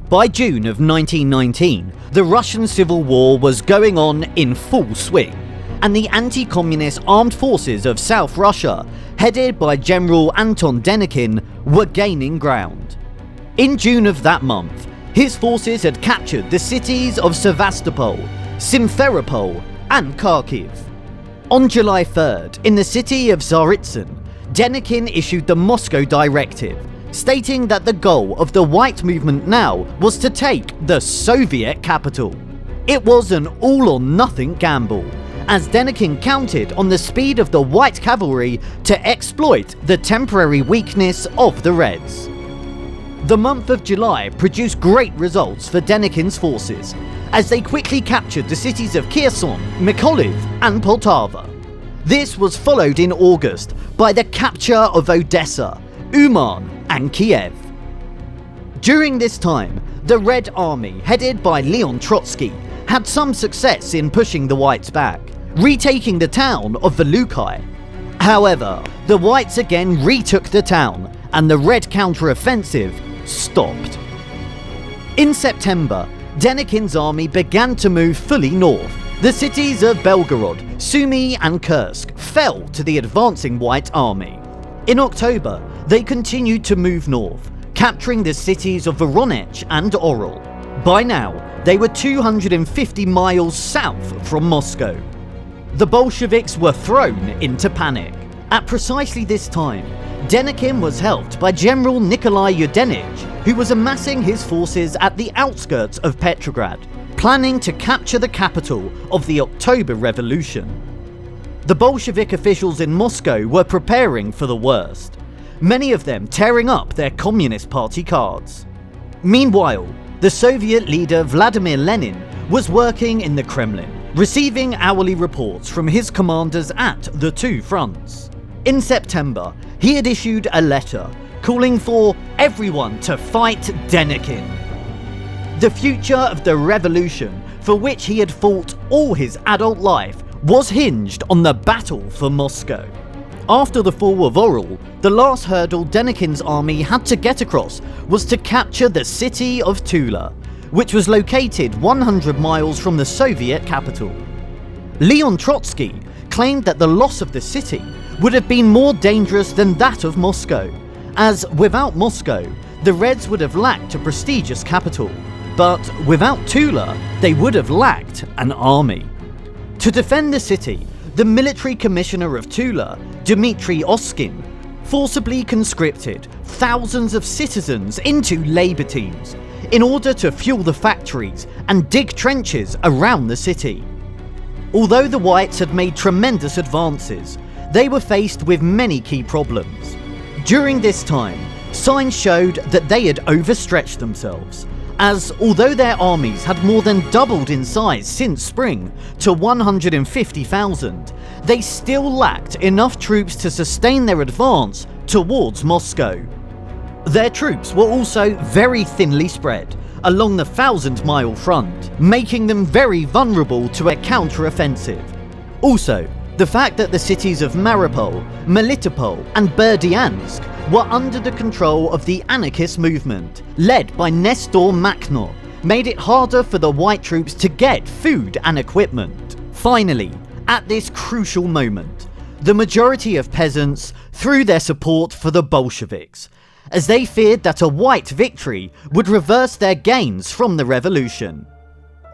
By June of 1919, the Russian Civil War was going on in full swing, and the anti-communist armed forces of South Russia, headed by General Anton Denikin, were gaining ground. In June of that month, his forces had captured the cities of Sevastopol, Simferopol and Kharkiv. On July 3rd, in the city of Tsaritsyn, Denikin issued the Moscow Directive, stating that the goal of the White Movement now was to take the Soviet capital. It was an all-or-nothing gamble, as Denikin counted on the speed of the White Cavalry to exploit the temporary weakness of the Reds. The month of July produced great results for Denikin's forces, as they quickly captured the cities of Kherson, Mykolaiv and Poltava. This was followed in August by the capture of Odessa, Uman and Kiev. During this time, the Red Army, headed by Leon Trotsky, had some success in pushing the Whites back, retaking the town of Velukai. However, the Whites again retook the town, and the Red counter-offensive stopped. In September, Denikin's army began to move fully north. The cities of Belgorod, Sumy and Kursk fell to the advancing White Army. In October, they continued to move north, capturing the cities of Voronezh and Oryol. By now, they were 250 miles south from Moscow. The Bolsheviks were thrown into panic. At precisely this time, Denikin was helped by General Nikolai Yudenich, who was amassing his forces at the outskirts of Petrograd, planning to capture the capital of the October Revolution. The Bolshevik officials in Moscow were preparing for the worst, many of them tearing up their Communist Party cards. Meanwhile, the Soviet leader Vladimir Lenin was working in the Kremlin, receiving hourly reports from his commanders at the two fronts. In September, he had issued a letter calling for everyone to fight Denikin. The future of the revolution, for which he had fought all his adult life, was hinged on the battle for Moscow. After the fall of Oryol, the last hurdle Denikin's army had to get across was to capture the city of Tula, which was located 100 miles from the Soviet capital. Leon Trotsky claimed that the loss of the city would have been more dangerous than that of Moscow, as without Moscow, the Reds would have lacked a prestigious capital, but without Tula, they would have lacked an army. To defend the city, the military commissioner of Tula, Dmitry Oskin, forcibly conscripted thousands of citizens into labour teams in order to fuel the factories and dig trenches around the city. Although the Whites had made tremendous advances, they were faced with many key problems. During this time, signs showed that they had overstretched themselves, as although their armies had more than doubled in size since spring to 150,000, they still lacked enough troops to sustain their advance towards Moscow. Their troops were also very thinly spread along the 1,000-mile front, making them very vulnerable to a counter-offensive. Also, the fact that the cities of Mariupol, Melitopol and Berdyansk were under the control of the anarchist movement, led by Nestor Makhno, made it harder for the White troops to get food and equipment. Finally, at this crucial moment, the majority of peasants threw their support for the Bolsheviks, as they feared that a White victory would reverse their gains from the revolution.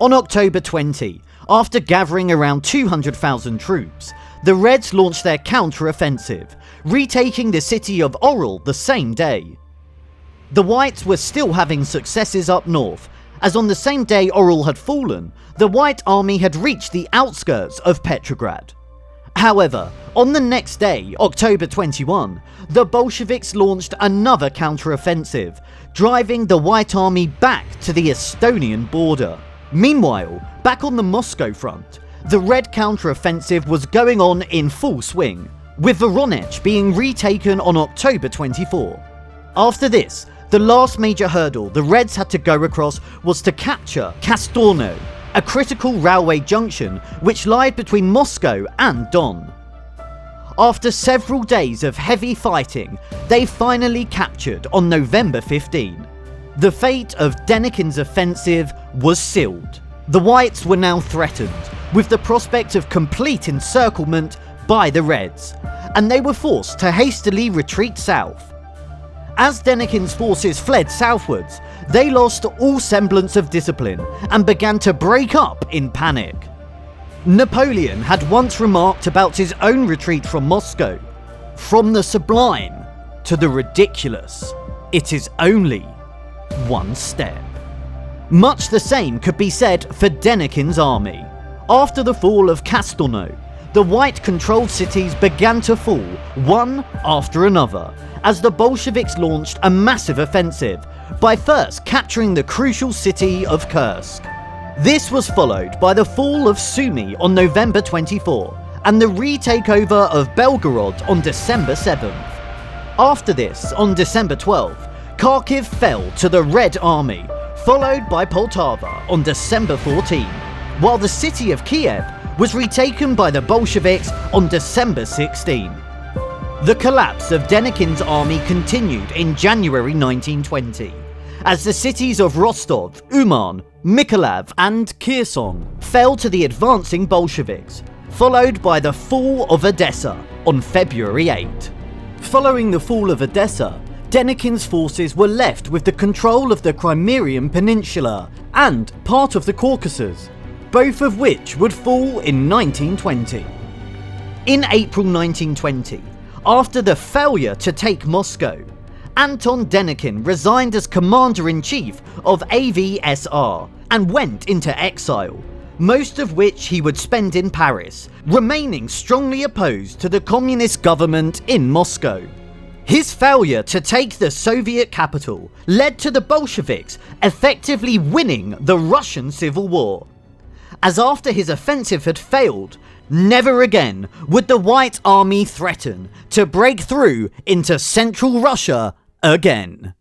On October 20, after gathering around 200,000 troops, the Reds launched their counter-offensive, retaking the city of Oryol the same day. The Whites were still having successes up north, as on the same day Oryol had fallen, the White army had reached the outskirts of Petrograd. However, on the next day, October 21, the Bolsheviks launched another counter-offensive, driving the White army back to the Estonian border. Meanwhile, back on the Moscow front, the Red counter-offensive was going on in full swing, with Voronezh being retaken on October 24. After this, the last major hurdle the Reds had to go across was to capture Kastorno, a critical railway junction which lied between Moscow and Don. After several days of heavy fighting, they finally captured on November 15. The fate of Denikin's offensive was sealed. The Whites were now threatened, with the prospect of complete encirclement by the Reds, and they were forced to hastily retreat south. As Denikin's forces fled southwards, they lost all semblance of discipline and began to break up in panic. Napoleon had once remarked about his own retreat from Moscow, "From the sublime to the ridiculous, it is only one step." Much the same could be said for Denikin's army. After the fall of Castelnau, the White-controlled cities began to fall one after another as the Bolsheviks launched a massive offensive by first capturing the crucial city of Kursk. This was followed by the fall of Sumy on November 24 and the retakeover of Belgorod on December 7th. After this, on December 12th, Kharkiv fell to the Red Army, followed by Poltava on December 14, while the city of Kiev was retaken by the Bolsheviks on December 16. The collapse of Denikin's army continued in January 1920, as the cities of Rostov, Uman, Mykolaiv and Kherson fell to the advancing Bolsheviks, followed by the fall of Odessa on February 8. Following the fall of Odessa, Denikin's forces were left with the control of the Crimean Peninsula and part of the Caucasus, both of which would fall in 1920. In April 1920, after the failure to take Moscow, Anton Denikin resigned as Commander-in-Chief of AVSR and went into exile, most of which he would spend in Paris, remaining strongly opposed to the communist government in Moscow. His failure to take the Soviet capital led to the Bolsheviks effectively winning the Russian Civil War, as after his offensive had failed, never again would the White Army threaten to break through into Central Russia again.